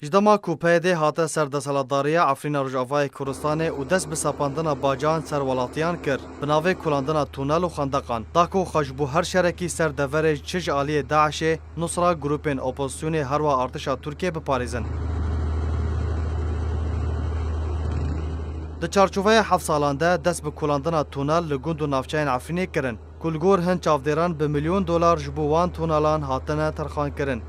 جدما کوپیده هاته سردسالتداریه عفرین رجاوای کردستان و دست به سپاندن باجان سر ولاتیان کرد بناوی کلاندن تونل و خندقان داکو خشبو هر شرکی سر دورج چج آلی داعش نصرا گروپین اپوزیسیون هر و ارتشا ترکیه بپاریزن. د چارچوبه 7 سالانده دست به کلاندن تونل لگوند و نافچین عفرینی کرن. کلگور هن چافدران به $1,000,000 جبوان تونلان هاتنه ترخان کرن.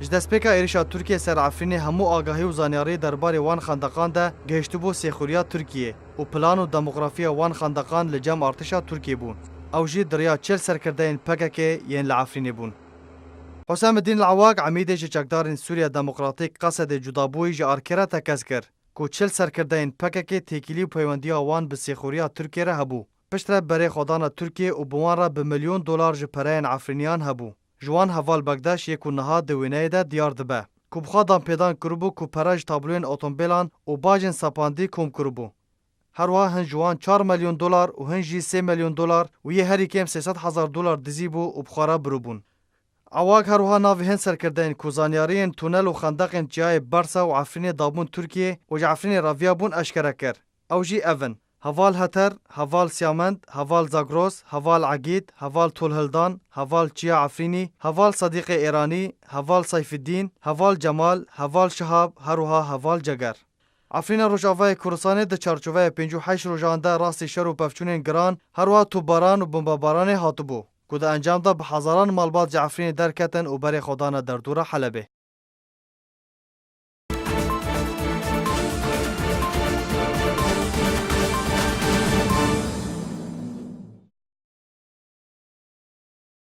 جدسپیکا ایریشا ترکیه سر عفرینی همو آگاهی و زانیاری درباره وان خندقان ده گهشتبو سیخوریا ترکیه و پلان و دموگرافی وان خندقان لجام ارتشا ترکیه بون. او جی دریا 40 سرکردین پککه ین لعفرینی بون. حسام الدین العواق عمیده چکدارین سوریا دموکراتیک قصد جدابوی جا ارکره تکز کر کو 40 سرکردین پککه تکیلی و پیوندی وان به سیخوریا ترکیه را هبو. پشتر بره خودان ترکیه و بوان را به $1,000,000 جپرین عفرینیان هبو. جوان هوال بگداش یکو نها دوینه ده دیار دبه. کوبخوادان پیدان کربو کو پراج تابلوین اتومبیلان و باجن سپاندی کوم کربو. هر واه هن جوان $4,000,000 و هن جی $3,000,000 و یه هری کم $300,000 دزی بو و بخارا بروبون. عواق هر واه ناوی هن سرکردین کوزانیارین تونل و خندقین جای برسا و عفرین دابون ترکیه و عفرین راویا بون اشکره کر. او جی اون. هوال هتر، هوال سیامند، هوال زاگروس، هوال عقید، هوال طولهلدان، هوال چیا عفرینی، هوال صدیق ایرانی، هوال سیف الدین، هوال جمال، هوال شهاب، هروها هوال جگر. عفرین روجاوای کردستان د چارچوبه 58 روزانده راستی شر و پفچونین گران هروها توباران و بمباران هاتبو. که د انجام ده به هزاران مالبات عفرین درکتن و بری خودان در دوره حلبه.